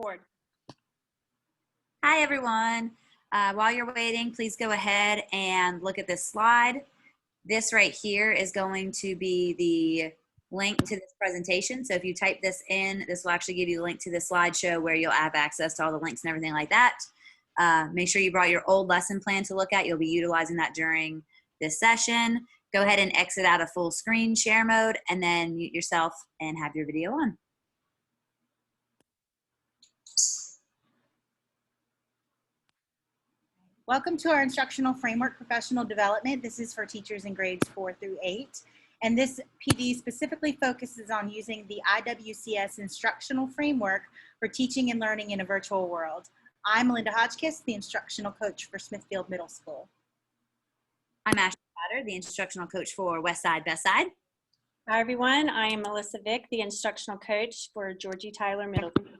Record. Hi, everyone. While you're waiting, please go ahead and look at this slide. This right here is going to be the link to this presentation. So if you type this in, this will actually give you the link to the slideshow where you'll have access to all the links and everything like that. Make sure you brought your old lesson plan to look at. You'll be utilizing that during this session. Go ahead and exit out of full screen share mode and then mute yourself and have your video on. Welcome to our Instructional Framework Professional Development. This is for teachers in grades 4 through 8. And this PD specifically focuses on using the IWCS instructional framework for teaching and learning in a virtual world. I'm Melinda Hodgkiss, the instructional coach for Smithfield Middle School. I'm Ashley Potter, the instructional coach for Westside Best Side. Hi everyone, I am Melissa Vick, the instructional coach for Georgie Tyler Middle School.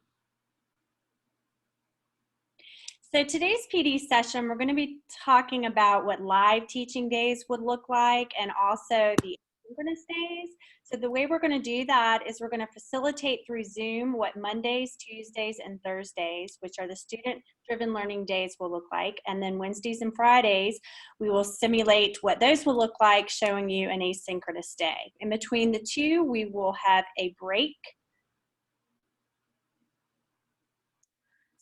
So today's PD session, we're going to be talking about what live teaching days would look like and also the asynchronous days. So the way we're going to do that is we're going to facilitate through Zoom what Mondays, Tuesdays, and Thursdays, which are the student-driven learning days, will look like. And then Wednesdays and Fridays, we will simulate what those will look like, showing you an asynchronous day. In between the two, we will have a break.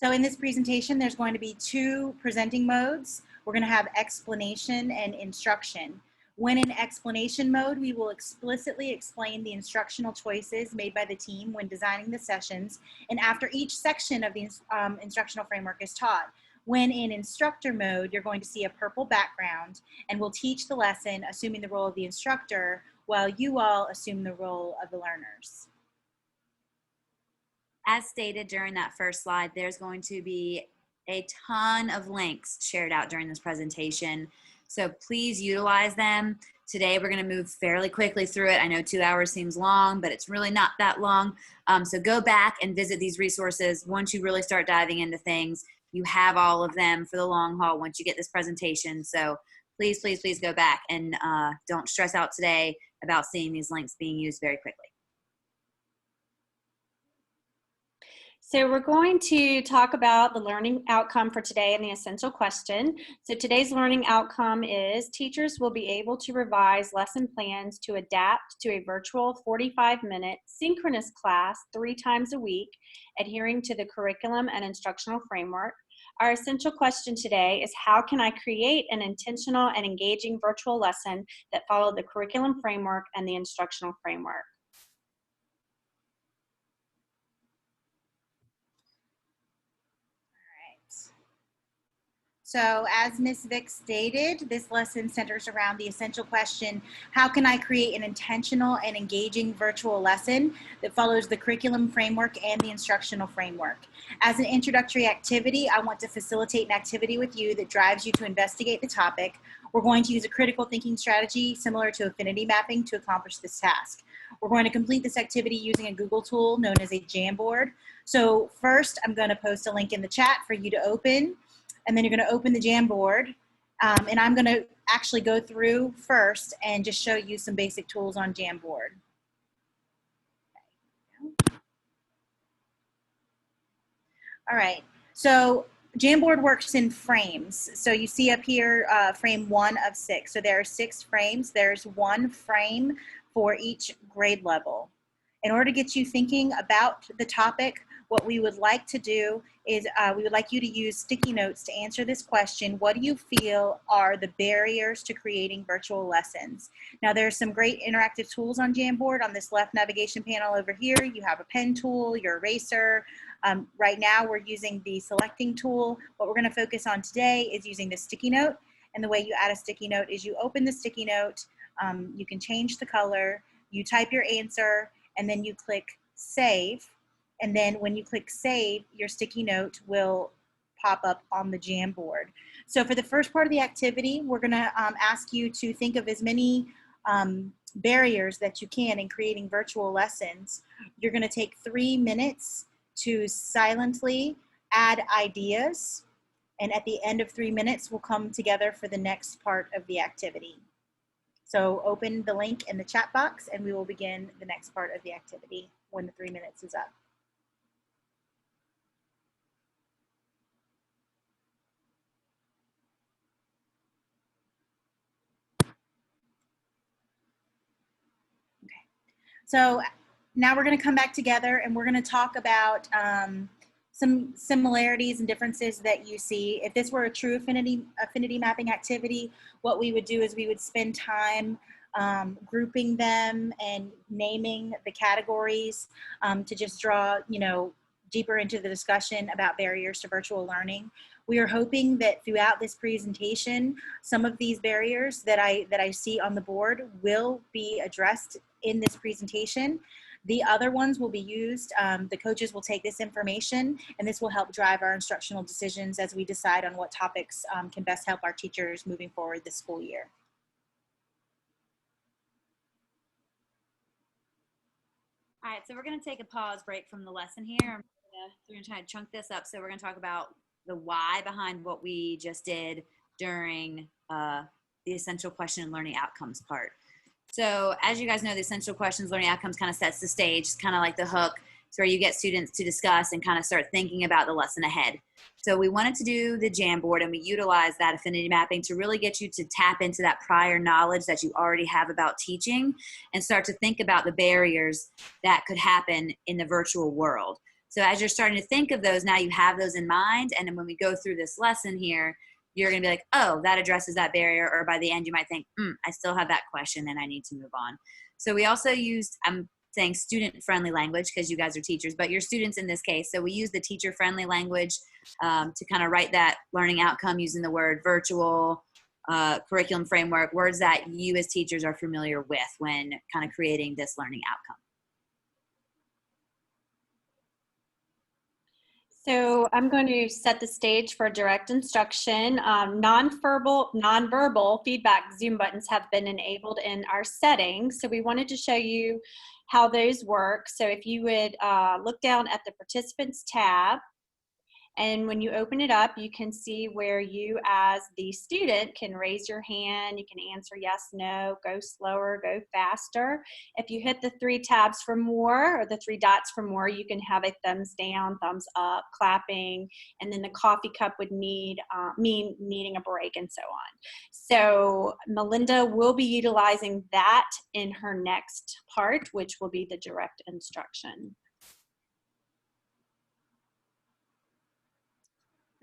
So in this presentation, there's going to be two presenting modes. We're going to have explanation and instruction. When in explanation mode, we will explicitly explain the instructional choices made by the team when designing the sessions and after each section of the instructional framework is taught. When in instructor mode, you're going to see a purple background and we'll teach the lesson assuming the role of the instructor while you all assume the role of the learners. As stated during that first slide, there's going to be a ton of links shared out during this presentation. So please utilize them. Today we're going to move fairly quickly through it. I know 2 hours seems long, but it's really not that long. So go back and visit these resources. Once you really start diving into things, you have all of them for the long haul once you get this presentation. So please, please, please go back and don't stress out today about seeing these links being used very quickly. So we're going to talk about the learning outcome for today and the essential question. So today's learning outcome is teachers will be able to revise lesson plans to adapt to a virtual 45-minute synchronous class 3 times a week, adhering to the curriculum and instructional framework. Our essential question today is how can I create an intentional and engaging virtual lesson that follow the curriculum framework and the instructional framework? So as Ms. Vick stated, this lesson centers around the essential question, how can I create an intentional and engaging virtual lesson that follows the curriculum framework and the instructional framework? As an introductory activity, I want to facilitate an activity with you that drives you to investigate the topic. We're going to use a critical thinking strategy similar to affinity mapping to accomplish this task. We're going to complete this activity using a Google tool known as a Jamboard. So first, I'm going to post a link in the chat for you to open. And then you're going to open the Jamboard, and I'm going to actually go through first and just show you some basic tools on Jamboard. All right, so Jamboard works in frames. So you see up here frame 1 of 6. So there are 6 frames. There's 1 frame for each grade level. In order to get you thinking about the topic, what we would like to do is we would like you to use sticky notes to answer this question. What do you feel are the barriers to creating virtual lessons? Now there's some great interactive tools on Jamboard. On this left navigation panel over here, you have a pen tool, your eraser. Right now we're using the selecting tool. What we're gonna focus on today is using the sticky note. And the way you add a sticky note is you open the sticky note, you can change the color, you type your answer, and then you click save. And then when you click save, your sticky note will pop up on the Jamboard. So for the first part of the activity, we're gonna ask you to think of as many barriers that you can in creating virtual lessons. You're gonna take 3 minutes to silently add ideas. And at the end of 3 minutes, we'll come together for the next part of the activity. So open the link in the chat box and we will begin the next part of the activity when the 3 minutes is up. So now we're going to come back together and we're going to talk about some similarities and differences that you see. If this were a true affinity mapping activity, what we would do is we would spend time grouping them and naming the categories to just draw, deeper into the discussion about barriers to virtual learning. We are hoping that throughout this presentation, some of these barriers that I see on the board will be addressed in this presentation. The other ones will be used. The coaches will take this information, and this will help drive our instructional decisions as we decide on what topics can best help our teachers moving forward this school year. All right, so we're going to take a pause break from the lesson here. We're going to try to chunk this up. So we're going to talk about the why behind what we just did during the essential question and learning outcomes part. So as you guys know, the essential questions, learning outcomes kind of sets the stage. It's kind of like the hook. It's where you get students to discuss and kind of start thinking about the lesson ahead. So we wanted to do the Jamboard, and we utilize that affinity mapping to really get you to tap into that prior knowledge that you already have about teaching and start to think about the barriers that could happen in the virtual world. So as you're starting to think of those, now you have those in mind. And then when we go through this lesson here, you're going to be like, oh, that addresses that barrier. Or by the end, you might think, I still have that question and I need to move on. So we also used, I'm saying student-friendly language because you guys are teachers, but you're students in this case. So we use the teacher-friendly language to kind of write that learning outcome using the word virtual, curriculum framework, words that you as teachers are familiar with when kind of creating this learning outcome. So I'm going to set the stage for direct instruction. Nonverbal feedback Zoom buttons have been enabled in our settings. So we wanted to show you how those work. So if you would look down at the participants tab, and when you open it up, you can see where you as the student can raise your hand, you can answer yes, no, go slower, go faster. If you hit the 3 tabs for more, or the 3 dots for more, you can have a thumbs down, thumbs up, clapping, and then the coffee cup would mean needing a break and so on. So Melinda will be utilizing that in her next part, which will be the direct instruction.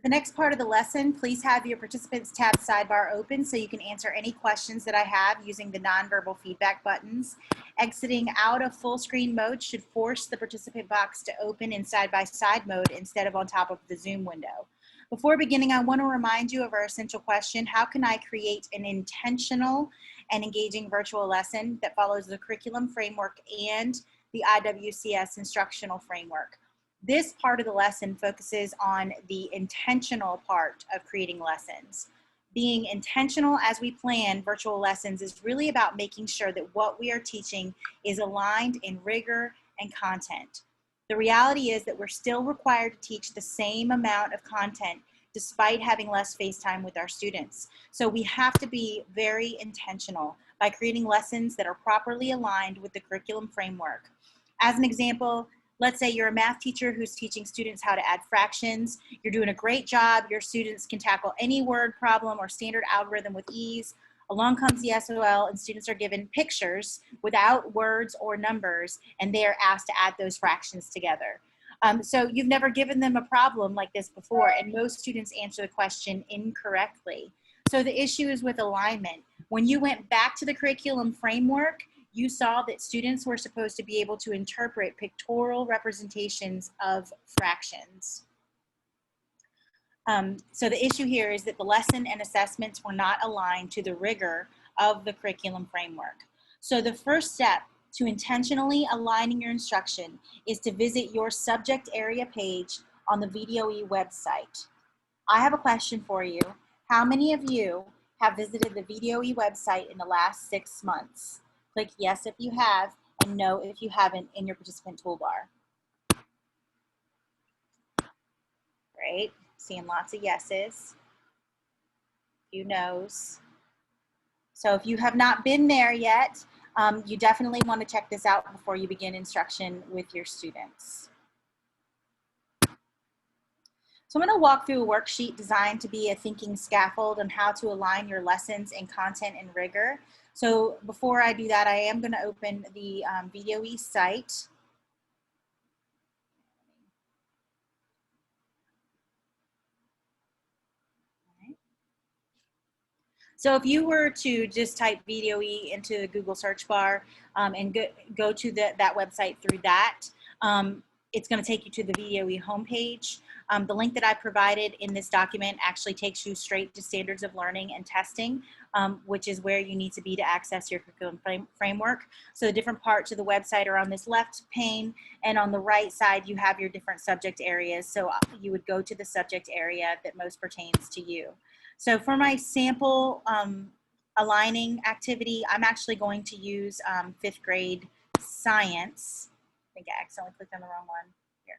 The next part of the lesson, please have your participants tab sidebar open so you can answer any questions that I have using the nonverbal feedback buttons. Exiting out of full screen mode should force the participant box to open in side-by-side mode instead of on top of the Zoom window. Before beginning, I want to remind you of our essential question: how can I create an intentional and engaging virtual lesson that follows the curriculum framework and the IWCS instructional framework? This part of the lesson focuses on the intentional part of creating lessons. Being intentional as we plan virtual lessons is really about making sure that what we are teaching is aligned in rigor and content. The reality is that we're still required to teach the same amount of content despite having less face time with our students. So we have to be very intentional by creating lessons that are properly aligned with the curriculum framework. As an example, let's say you're a math teacher who's teaching students how to add fractions. You're doing a great job. Your students can tackle any word problem or standard algorithm with ease. Along comes the SOL and students are given pictures without words or numbers, and they are asked to add those fractions together. So you've never given them a problem like this before, and most students answer the question incorrectly. So the issue is with alignment. When you went back to the curriculum framework, you saw that students were supposed to be able to interpret pictorial representations of fractions. So the issue here is that the lesson and assessments were not aligned to the rigor of the curriculum framework. So the first step to intentionally aligning your instruction is to visit your subject area page on the VDOE website. I have a question for you. How many of you have visited the VDOE website in the last 6 months? Click yes if you have, and no if you haven't in your participant toolbar. Great, seeing lots of yeses, few no's. So if you have not been there yet, you definitely want to check this out before you begin instruction with your students. So I'm going to walk through a worksheet designed to be a thinking scaffold on how to align your lessons in content and rigor. So before I do that, I am going to open the VOE site. So if you were to just type VDOE into the Google search bar and go to that website through that, it's going to take you to the VDOE homepage. The link that I provided in this document actually takes you straight to standards of learning and testing, which is where you need to be to access your curriculum framework. So the different parts of the website are on this left pane, and on the right side you have your different subject areas. So you would go to the subject area that most pertains to you. So for my sample aligning activity, I'm actually going to use 5th grade science. I think I accidentally clicked on the wrong one. Here,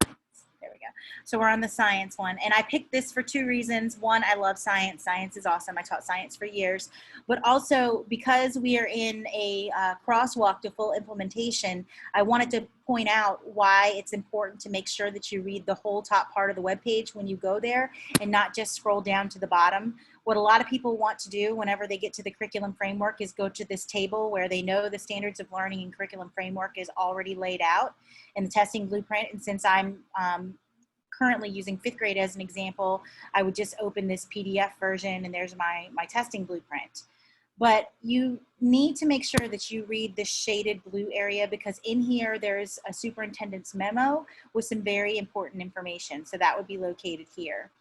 science. There we go. So we're on the science one. And I picked this for 2 reasons. One, I love science. Science is awesome. I taught science for years. But also because we are in a crosswalk to full implementation, I wanted to point out why it's important to make sure that you read the whole top part of the webpage when you go there and not just scroll down to the bottom. What a lot of people want to do whenever they get to the curriculum framework is go to this table where they know the standards of learning and curriculum framework is already laid out in the testing blueprint. And since I'm currently using 5th grade as an example, I would just open this PDF version and there's my testing blueprint. But you need to make sure that you read the shaded blue area, because in here there's a superintendent's memo with some very important information. So that would be located here.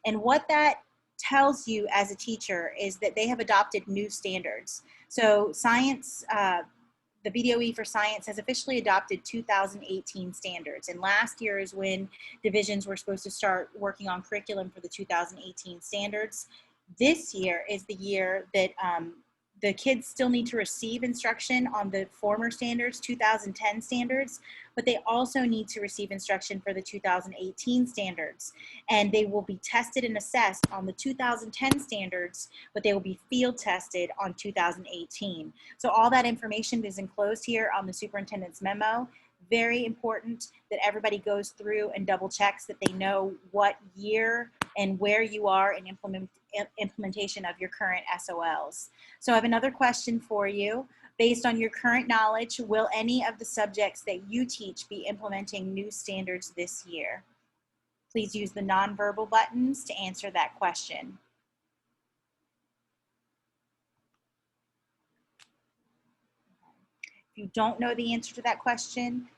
And what that tells you as a teacher is that they have adopted new standards. So science, the VDOE for science has officially adopted 2018 standards. And last year is when divisions were supposed to start working on curriculum for the 2018 standards. This year is the year that the kids still need to receive instruction on the former standards, 2010 standards, but they also need to receive instruction for the 2018 standards. And they will be tested and assessed on the 2010 standards, but they will be field tested on 2018. So all that information is enclosed here on the superintendent's memo. Very important that everybody goes through and double checks that they know what year and where you are in implementation of your current SOLs. So I have another question for you. Based on your current knowledge, will any of the subjects that you teach be implementing new standards this year? Please use the nonverbal buttons to answer that question. If you don't know the answer to that question,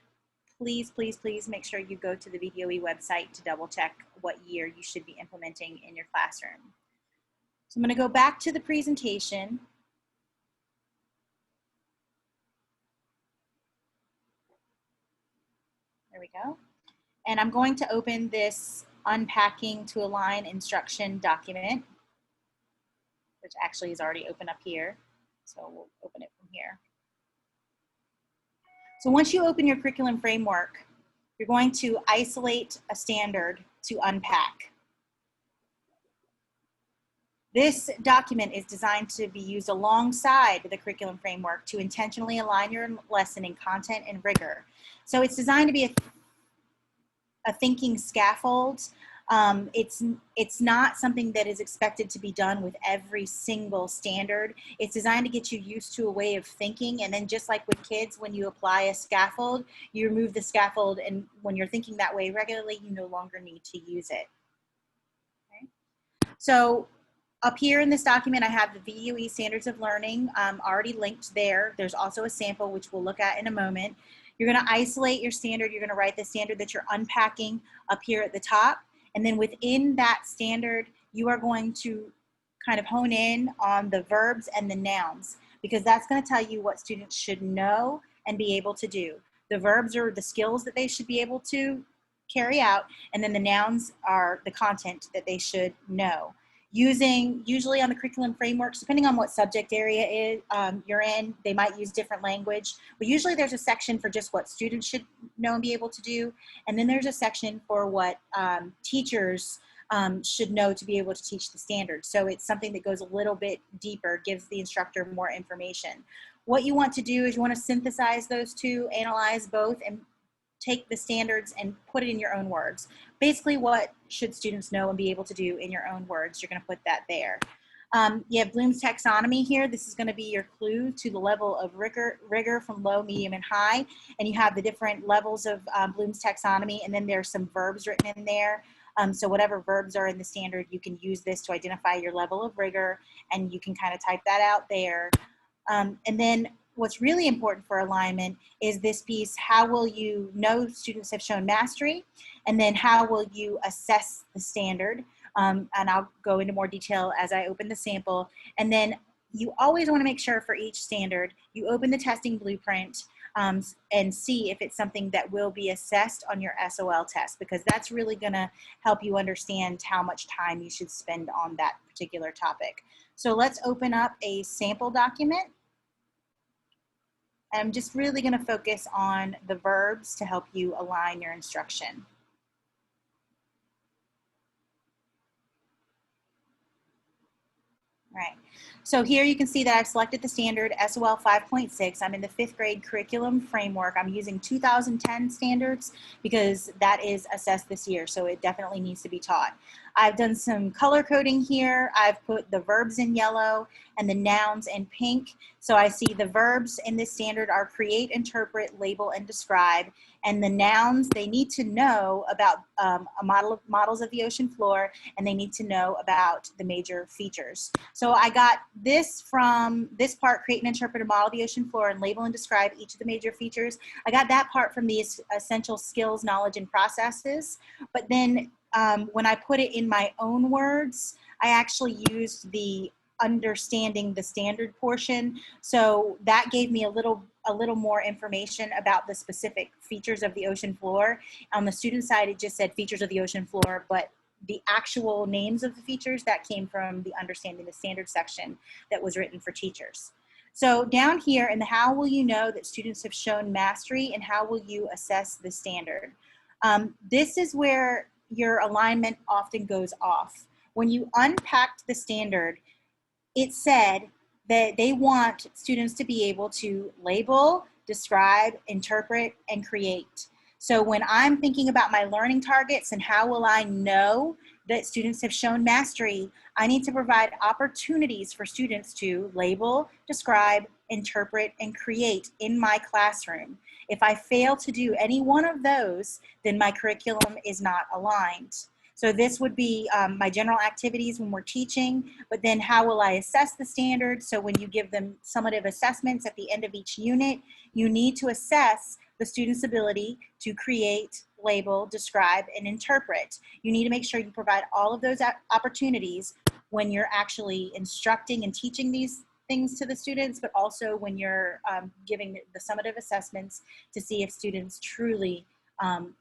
please, please, please make sure you go to the VDOE website to double check what year you should be implementing in your classroom. So I'm going to go back to the presentation. There we go. And I'm going to open this unpacking to align instruction document, which actually is already open up here. So we'll open it from here. So once you open your curriculum framework, you're going to isolate a standard to unpack. This document is designed to be used alongside the curriculum framework to intentionally align your lesson in content and rigor. So it's designed to be a thinking scaffold. It's not something that is expected to be done with every single standard. It's designed to get you used to a way of thinking, and then just like with kids, when you apply a scaffold, you remove the scaffold, and when you're thinking that way regularly, you no longer need to use it. Okay? So up here in this document, I have the VUE Standards of Learning already linked there. There's also a sample, which we'll look at in a moment. You're going to isolate your standard. You're going to write the standard that you're unpacking up here at the top. And then within that standard, you are going to kind of hone in on the verbs and the nouns, because that's going to tell you what students should know and be able to do. The verbs are the skills that they should be able to carry out, and then the nouns are the content that they should know. Usually on the curriculum frameworks, depending on what subject area you're in, they might use different language, but usually there's a section for just what students should know and be able to do, and then there's a section for what teachers should know to be able to teach the standards. So it's something that goes a little bit deeper, gives the instructor more information. What you want to do is you want to synthesize those two, analyze both, and take the standards and put it in your own words. Basically, what should students know and be able to do in your own words? You're going to put that there. You have Bloom's taxonomy here. This is going to be your clue to the level of rigor from low, medium, and high. And you have the different levels of Bloom's taxonomy, and then there's some verbs written in there. So whatever verbs are in the standard, you can use this to identify your level of rigor, and you can kind of type that out there. And then what's really important for alignment is this piece: how will you know students have shown mastery? And then how will you assess the standard? And I'll go into more detail as I open the sample. And then you always want to make sure for each standard, you open the testing blueprint and see if it's something that will be assessed on your SOL test, because that's really going to help you understand how much time you should spend on that particular topic. So let's open up a sample document. I'm just really going to focus on the verbs to help you align your instruction. All right, so here you can see that I've selected the standard SOL 5.6. I'm in the 5th grade curriculum framework. I'm using 2010 standards because that is assessed this year, so it definitely needs to be taught. I've done some color coding here. I've put the verbs in yellow and the nouns in pink. So I see the verbs in this standard are create, interpret, label, and describe. And the nouns, they need to know about models of the ocean floor, and they need to know about the major features. So I got this from this part: create and interpret a model of the ocean floor and label and describe each of the major features. I got that part from the essential skills, knowledge, and processes. But then when I put it in my own words, I actually used the understanding the standard portion. So that gave me a little more information about the specific features of the ocean floor. On the student side, it just said features of the ocean floor, but the actual names of the features, that came from the understanding the standard section that was written for teachers. So down here in the how will you know that students have shown mastery and how will you assess the standard? This is where your alignment often goes off. When you unpacked the standard, it said that they want students to be able to label, describe, interpret, and create. So when I'm thinking about my learning targets and how will I know that students have shown mastery, I need to provide opportunities for students to label, describe, interpret, and create in my classroom. If I fail to do any one of those, then my curriculum is not aligned. So this would be my general activities when we're teaching, but then how will I assess the standards? So when you give them summative assessments at the end of each unit, you need to assess the student's ability to create, label, describe, and interpret. You need to make sure you provide all of those opportunities when you're actually instructing and teaching these things to the students, but also when you're giving the summative assessments to see if students truly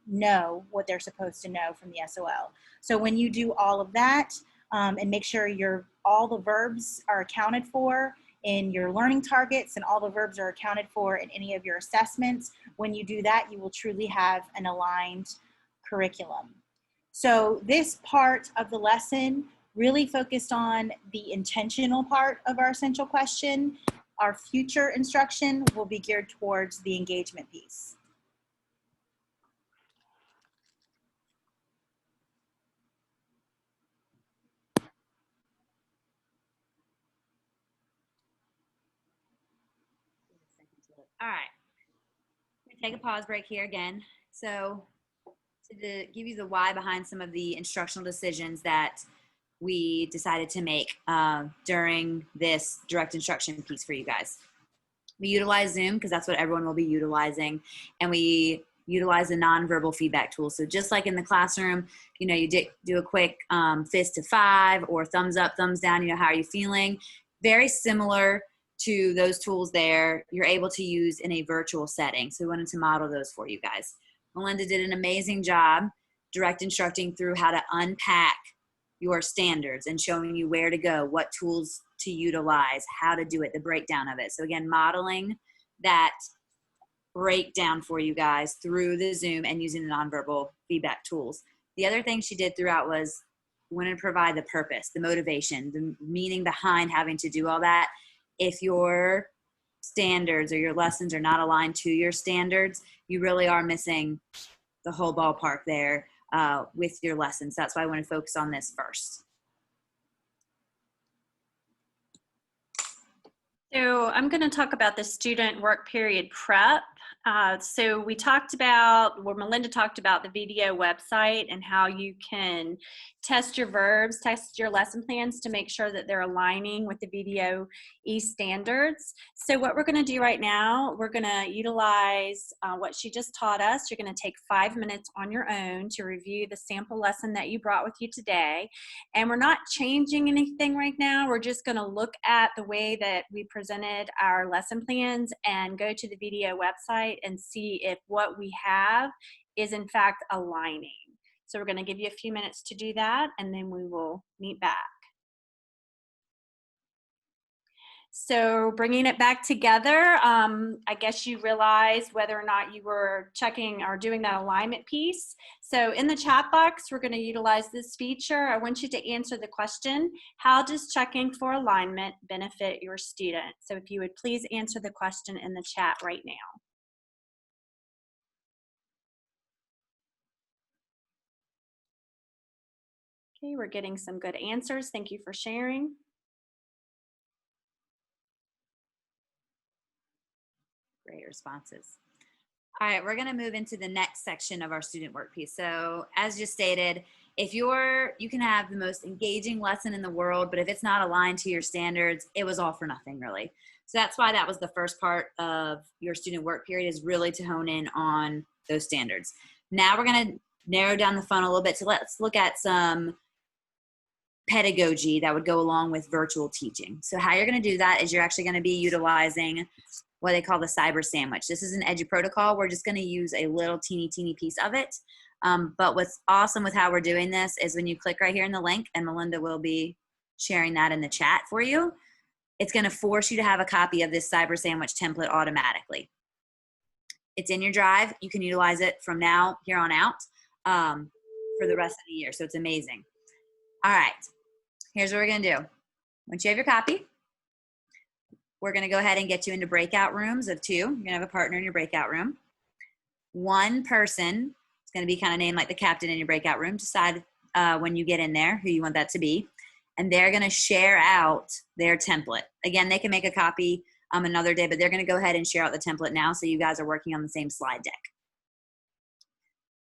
know what they're supposed to know from the SOL. So when you do all of that and make sure all the verbs are accounted for in your learning targets and all the verbs are accounted for in any of your assessments, when you do that, you will truly have an aligned curriculum. So this part of the lesson really focused on the intentional part of our essential question. Our future instruction will be geared towards the engagement piece. All right, take a pause break here again. So to give you the why behind some of the instructional decisions that we decided to make during this direct instruction piece for you guys. We utilize Zoom because that's what everyone will be utilizing, and we utilize a nonverbal feedback tool. So just like in the classroom, you know, you do a quick fist to 5 or thumbs up, thumbs down, you know, how are you feeling? Very similar to those tools there, you're able to use in a virtual setting. So we wanted to model those for you guys. Melinda did an amazing job direct instructing through how to unpack your standards and showing you where to go, what tools to utilize, how to do it, the breakdown of it. So again, modeling that breakdown for you guys through the Zoom and using the nonverbal feedback tools. The other thing she did throughout was want to provide the purpose, the motivation, the meaning behind having to do all that. If you're standards or your lessons are not aligned to your standards, you really are missing the whole ballpark there with your lessons. That's why I want to focus on this first. So I'm going to talk about the student work period prep. So we talked about, well, Melinda talked about the VDO website and how you can test your verbs, test your lesson plans to make sure that they're aligning with the VDO standards. So what we're going to do right now, we're going to utilize what she just taught us. You're going to take 5 minutes on your own to review the sample lesson that you brought with you today. And we're not changing anything right now. We're just going to look at the way that we presented our lesson plans and go to the VDO website and see if what we have is in fact aligning. So we're going to give you a few minutes to do that, and then we will meet back. So bringing it back together, I guess you realized whether or not you were checking or doing that alignment piece. So in the chat box, we're going to utilize this feature. I want you to answer the question, how does checking for alignment benefit your student? So if you would please answer the question in the chat right now. Okay, we're getting some good answers. Thank you for sharing. Great responses. All right, we're going to move into the next section of our student work piece. So as just stated, if you can have the most engaging lesson in the world, but if it's not aligned to your standards, it was all for nothing really. So that's why that was the first part of your student work period, is really to hone in on those standards. Now we're going to narrow down the funnel a little bit. So let's look at some pedagogy that would go along with virtual teaching. So how you're going to do that is you're actually going to be utilizing what they call the cyber sandwich. This is an Edu protocol. We're just going to use a little teeny piece of it. But what's awesome with how we're doing this is when you click right here in the link, and Melinda will be sharing that in the chat for you, it's going to force you to have a copy of this cyber sandwich template automatically. It's in your drive. You can utilize it from now here on out for the rest of the year. So it's amazing. All right, here's what we're going to do. Once you have your copy, we're going to go ahead and get you into breakout rooms of 2. You're going to have a partner in your breakout room. One person is going to be kind of named like the captain in your breakout room. Decide when you get in there who you want that to be. And they're going to share out their template. Again, they can make a copy another day, but they're going to go ahead and share out the template now so you guys are working on the same slide deck.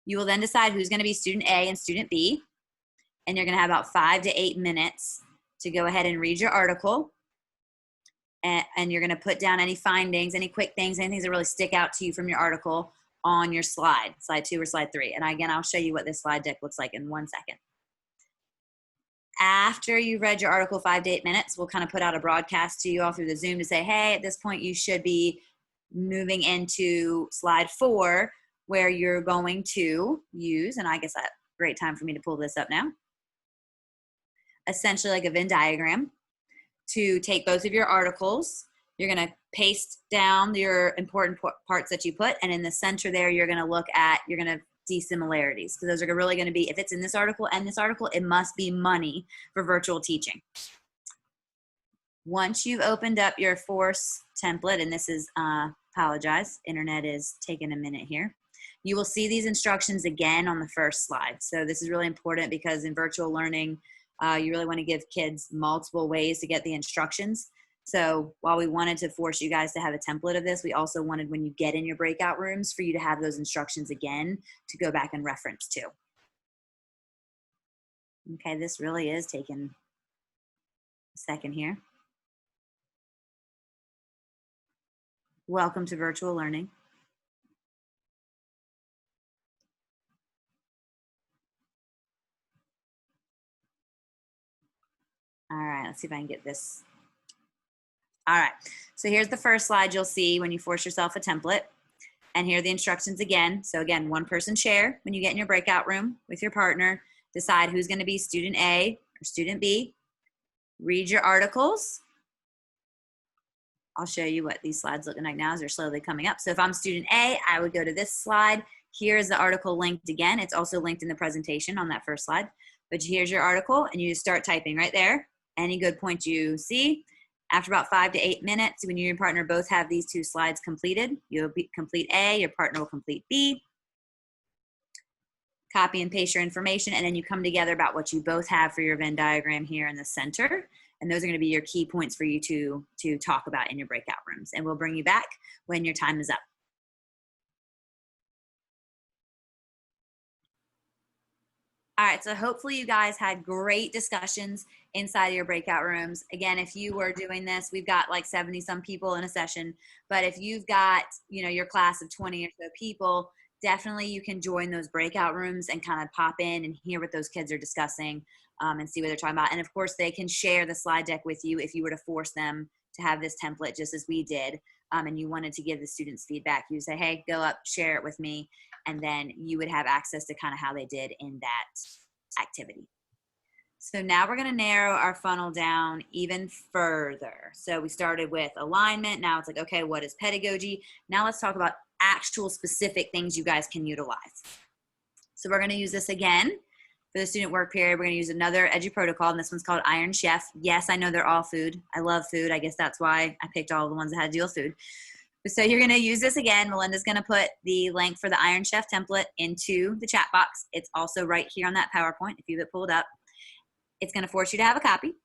You will then decide who's going to be student A and student B. And you're going to have about 5 to 8 minutes to go ahead and read your article. And you're going to put down any findings, any quick things, anything that really stick out to you from your article on your slide 2 or slide 3. And again, I'll show you what this slide deck looks like in 1 second. After you've read your article 5 to 8 minutes, we'll kind of put out a broadcast to you all through the Zoom to say, hey, at this point you should be moving into slide 4, where you're going to use, and I guess that's a great time for me to pull this up now, essentially like a Venn diagram, to take both of your articles. You're going to paste down your important parts that you put, and in the center there, you're going to see similarities, because those are really going to be, if it's in this article and this article, it must be money for virtual teaching. Once you've opened up your force template, and this is, apologize, internet is taking a minute here. You will see these instructions again on the first slide. So this is really important, because in virtual learning, you really want to give kids multiple ways to get the instructions. So while we wanted to force you guys to have a template of this, we also wanted, when you get in your breakout rooms, for you to have those instructions again to go back and reference to. Okay, this really is taking a second here. Welcome to virtual learning. All right, let's see if I can get this. All right, so here's the first slide you'll see when you force yourself a template. And here are the instructions again. So again, one person share when you get in your breakout room with your partner. Decide who's going to be student A or student B. Read your articles. I'll show you what these slides looking like now as they're slowly coming up. So if I'm student A, I would go to this slide. Here's the article linked again. It's also linked in the presentation on that first slide. But here's your article, and you just start typing right there. Any good points you see, After about 5 to 8 minutes, when you and your partner both have these 2 slides completed, you'll complete A, your partner will complete B. Copy and paste your information, and then you come together about what you both have for your Venn diagram here in the center. And those are going to be your key points for you to talk about in your breakout rooms. And we'll bring you back when your time is up. All right, so hopefully you guys had great discussions inside of your breakout rooms. Again, if you were doing this, we've got like 70 some people in a session, but if you've got, you know, your class of 20 or so people, definitely you can join those breakout rooms and kind of pop in and hear what those kids are discussing and see what they're talking about. And of course, they can share the slide deck with you if you were to force them to have this template just as we did, and you wanted to give the students feedback. You say, hey, go up, share it with me, and then you would have access to kind of how they did in that activity. So now we're going to narrow our funnel down even further. So we started with alignment. Now it's like, okay, what is pedagogy? Now let's talk about actual specific things you guys can utilize. So we're going to use this again for the student work period. We're going to use another Edu protocol, and this one's called Iron Chef. Yes, I know they're all food. I love food. I guess that's why I picked all the ones that had to deal with food. So you're going to use this again. Melinda's going to put the link for the Iron Chef template into the chat box. It's also right here on that PowerPoint if you have it pulled up. It's going to force you to have a copy.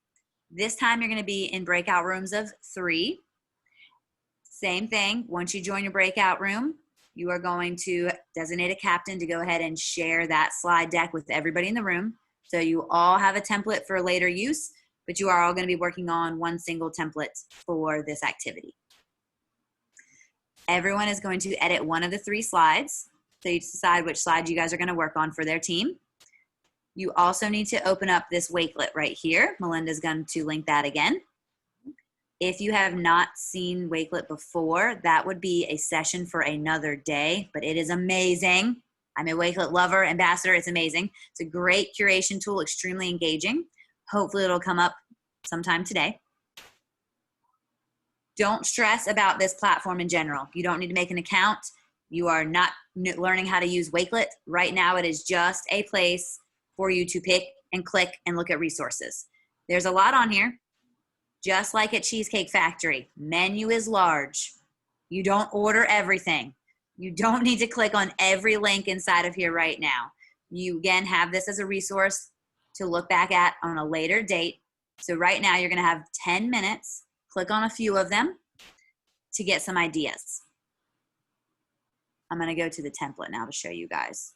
This time you're going to be in breakout rooms of 3. Same thing. Once you join your breakout room, you are going to designate a captain to go ahead and share that slide deck with everybody in the room. So you all have a template for later use, but you are all going to be working on one single template for this activity. Everyone is going to edit one of the 3 slides. So you decide which slide you guys are going to work on for their team. You also need to open up this Wakelet right here. Melinda's going to link that again. If you have not seen Wakelet before, that would be a session for another day, but it is amazing. I'm a Wakelet lover, ambassador. It's amazing. It's a great curation tool, extremely engaging. Hopefully it'll come up sometime today. Don't stress about this platform in general. You don't need to make an account. You are not learning how to use Wakelet. Right now, it is just a place for you to pick and click and look at resources. There's a lot on here. Just like at Cheesecake Factory, menu is large. You don't order everything. You don't need to click on every link inside of here right now. You, again, have this as a resource to look back at on a later date. So right now, you're going to have 10 minutes. Click on a few of them to get some ideas. I'm going to go to the template now to show you guys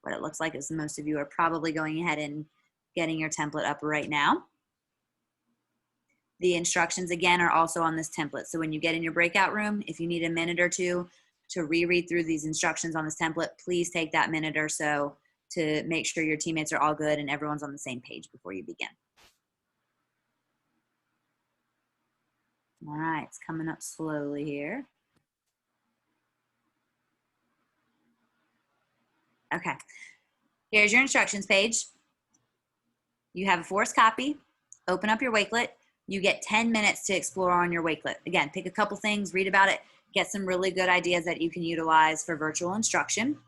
what it looks like, as most of you are probably going ahead and getting your template up right now. The instructions, again, are also on this template. So when you get in your breakout room, if you need a minute or two to reread through these instructions on this template, please take that minute or so to make sure your teammates are all good and everyone's on the same page before you begin. All right, it's coming up slowly here. Okay, here's your instructions page. You have a forced copy. Open up your Wakelet. You get 10 minutes to explore on your Wakelet. Again, pick a couple things, read about it, get some really good ideas that you can utilize for virtual instruction.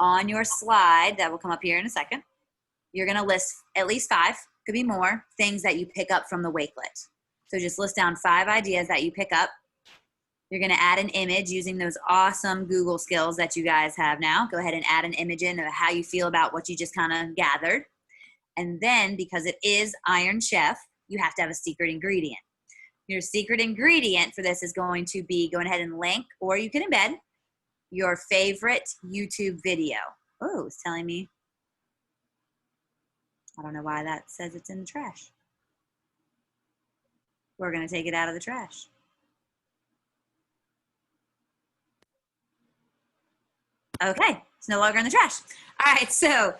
On your slide, that will come up here in a second, you're going to list at least 5, could be more, things that you pick up from the Wakelet. So just list down 5 ideas that you pick up. You're going to add an image using those awesome Google skills that you guys have now. Go ahead and add an image in of how you feel about what you just kind of gathered. And then, because it is Iron Chef, you have to have a secret ingredient. Your secret ingredient for this is going to be going ahead and link, or you can embed, your favorite YouTube video. Oh, it's telling me. I don't know why that says it's in the trash. We're going to take it out of the trash. Okay, it's no longer in the trash. All right, so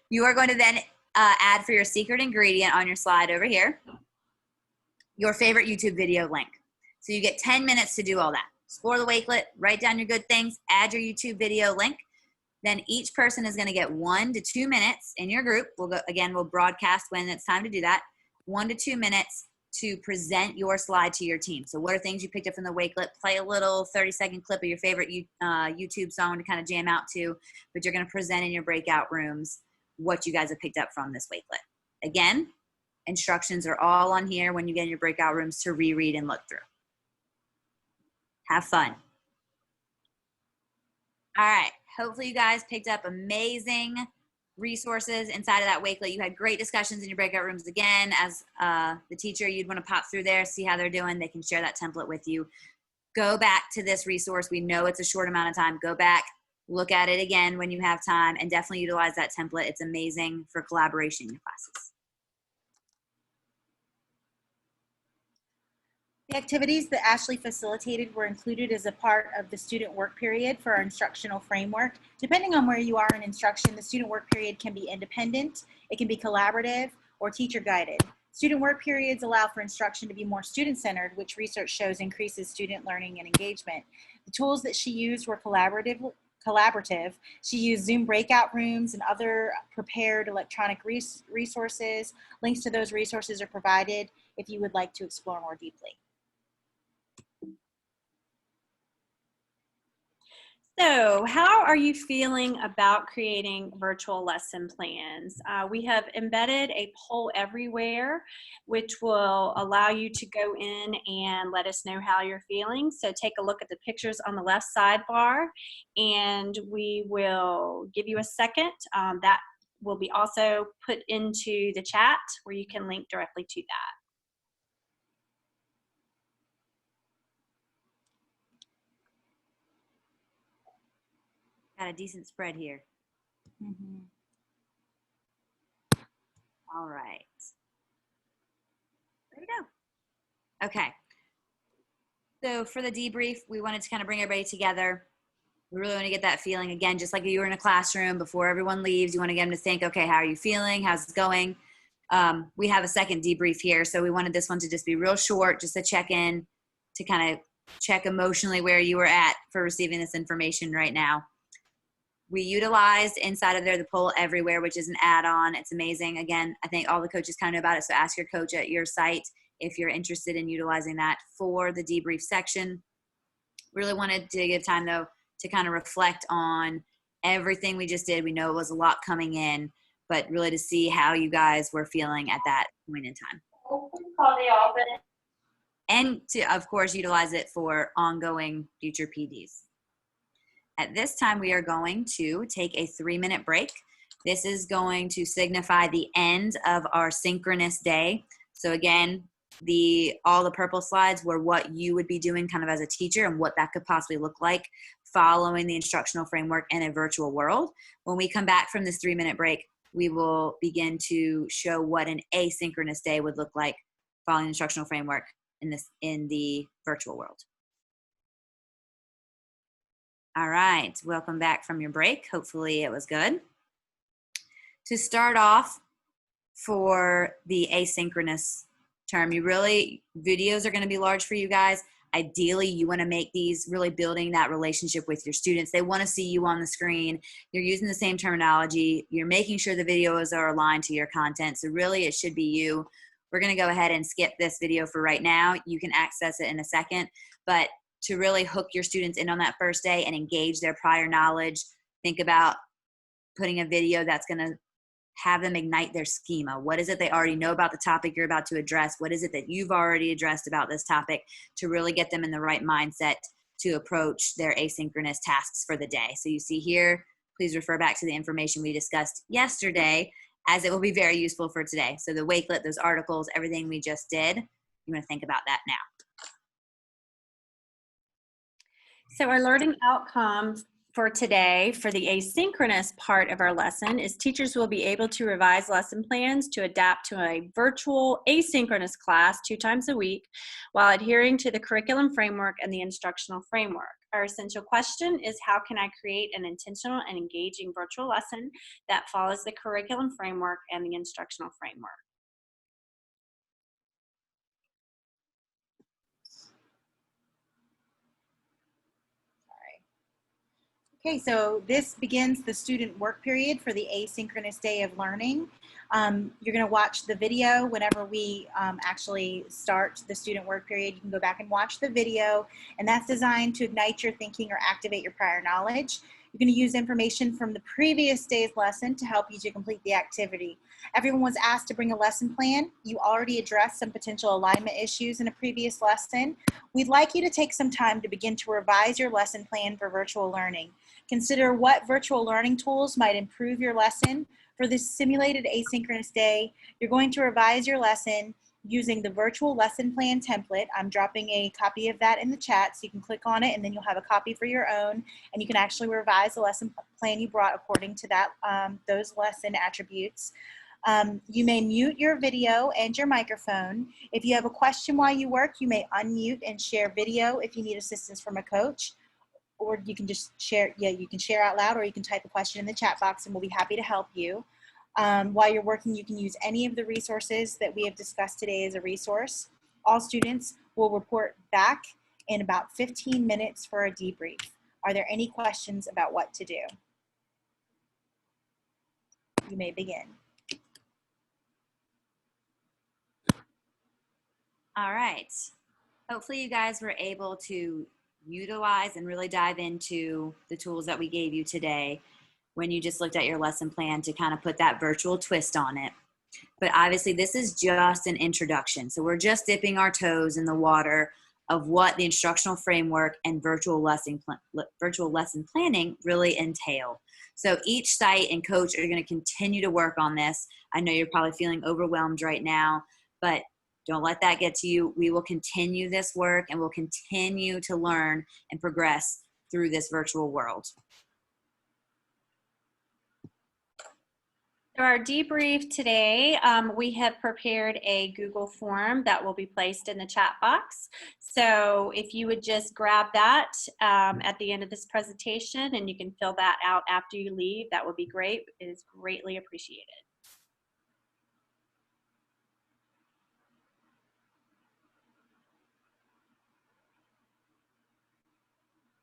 you are going to then add for your secret ingredient on your slide over here, your favorite YouTube video link. So you get 10 minutes to do all that. Explore the Wakelet, write down your good things, add your YouTube video link. Then each person is going to get 1 to 2 minutes in your group. We'll broadcast when it's time to do that. 1 to 2 minutes to present your slide to your team. So what are things you picked up from the Wakelet? Play a little 30-second clip of your favorite YouTube song to kind of jam out to, but you're going to present in your breakout rooms what you guys have picked up from this Wakelet. Again, Instructions are all on here when you get in your breakout rooms to reread and look through. Have fun. All right. Hopefully you guys picked up amazing resources inside of that Wakelet. You had great discussions in your breakout rooms. Again, as the teacher, you'd want to pop through there, see how they're doing. They can share that template with you. Go back to this resource. We know it's a short amount of time. Go back, look at it again when you have time, and definitely utilize that template. It's amazing for collaboration in your classes. The activities that Ashley facilitated were included as a part of the student work period for our instructional framework. Depending on where you are in instruction, the student work period can be independent, it can be collaborative, or teacher guided. Student work periods allow for instruction to be more student-centered, which research shows increases student learning and engagement. The tools that she used were collaborative. She used Zoom breakout rooms and other prepared electronic resources. Links to those resources are provided if you would like to explore more deeply. So how are you feeling about creating virtual lesson plans? We have embedded a poll everywhere, which will allow you to go in and let us know how you're feeling. So take a look at the pictures on the left sidebar, and we will give you a second. That will be also put into the chat where you can link directly to that. Got a decent spread here. Mm-hmm. All right. There we go. Okay. So for the debrief, we wanted to kind of bring everybody together. We really want to get that feeling again, just like you were in a classroom before everyone leaves. You want to get them to think, okay, how are you feeling? How's it going? We have a second debrief here. So we wanted this one to just be real short, just a check-in to kind of check emotionally where you were at for receiving this information right now. We utilized inside of there the poll everywhere, which is an add-on. It's amazing. Again, I think all the coaches kind of know about it. So ask your coach at your site if you're interested in utilizing that for the debrief section. Really wanted to give time though to kind of reflect on everything we just did. We know it was a lot coming in, but really to see how you guys were feeling at that point in time. And to, of course, utilize it for ongoing future PDs. At this time, we are going to take a 3-minute break. This is going to signify the end of our synchronous day. So again, all the purple slides were what you would be doing kind of as a teacher and what that could possibly look like following the instructional framework in a virtual world. When we come back from this 3-minute break, we will begin to show what an asynchronous day would look like following the instructional framework in the virtual world. All right, welcome back from your break. Hopefully it was good. To start off for the asynchronous term, videos are going to be large for you guys. Ideally, you want to make these really building that relationship with your students. They want to see you on the screen. You're using the same terminology. You're making sure the videos are aligned to your content. So really, it should be you. We're going to go ahead and skip this video for right now. You can access it in a second, but to really hook your students in on that first day and engage their prior knowledge, think about putting a video that's going to have them ignite their schema. What is it they already know about the topic you're about to address? What is it that you've already addressed about this topic to really get them in the right mindset to approach their asynchronous tasks for the day? So you see here, please refer back to the information we discussed yesterday, as it will be very useful for today. So the Wakelet, those articles, everything we just did, you want to think about that now. So our learning outcomes for today for the asynchronous part of our lesson is teachers will be able to revise lesson plans to adapt to a virtual asynchronous class 2 times a week while adhering to the curriculum framework and the instructional framework. Our essential question is, how can I create an intentional and engaging virtual lesson that follows the curriculum framework and the instructional framework? Okay, so this begins the student work period for the asynchronous day of learning. You're going to watch the video whenever we actually start the student work period. You can go back and watch the video, and that's designed to ignite your thinking or activate your prior knowledge. You're going to use information from the previous day's lesson to help you to complete the activity. Everyone was asked to bring a lesson plan. You already addressed some potential alignment issues in a previous lesson. We'd like you to take some time to begin to revise your lesson plan for virtual learning. Consider what virtual learning tools might improve your lesson. For this simulated asynchronous day, you're going to revise your lesson using the virtual lesson plan template. I'm dropping a copy of that in the chat, so you can click on it and then you'll have a copy for your own, and you can actually revise the lesson plan you brought according to that those lesson attributes. You may mute your video and your microphone. If you have a question while you work, you may unmute and share video if you need assistance from a coach, or you can just share, you can share out loud, or you can type a question in the chat box and we'll be happy to help you. While you're working, you can use any of the resources that we have discussed today as a resource. All students will report back in about 15 minutes for a debrief. Are there any questions about what to do? You may begin. All right. Hopefully you guys were able to utilize and really dive into the tools that we gave you today when you just looked at your lesson plan to kind of put that virtual twist on it. But obviously this is just an introduction. So we're just dipping our toes in the water of what the instructional framework and virtual lesson planning really entail. So each site and coach are going to continue to work on this. I know you're probably feeling overwhelmed right now, but don't let that get to you. We will continue this work and we'll continue to learn and progress through this virtual world. For our debrief today, we have prepared a Google form that will be placed in the chat box. So if you would just grab that at the end of this presentation, and you can fill that out after you leave, that would be great. It is greatly appreciated.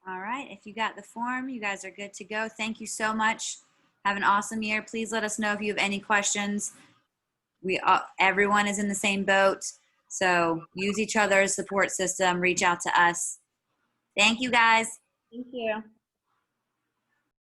All right, if you got the form, you guys are good to go. Thank you so much. Have an awesome year. Please let us know if you have any questions. Everyone is in the same boat, so use each other's support system. Reach out to us. Thank you, guys. Thank you.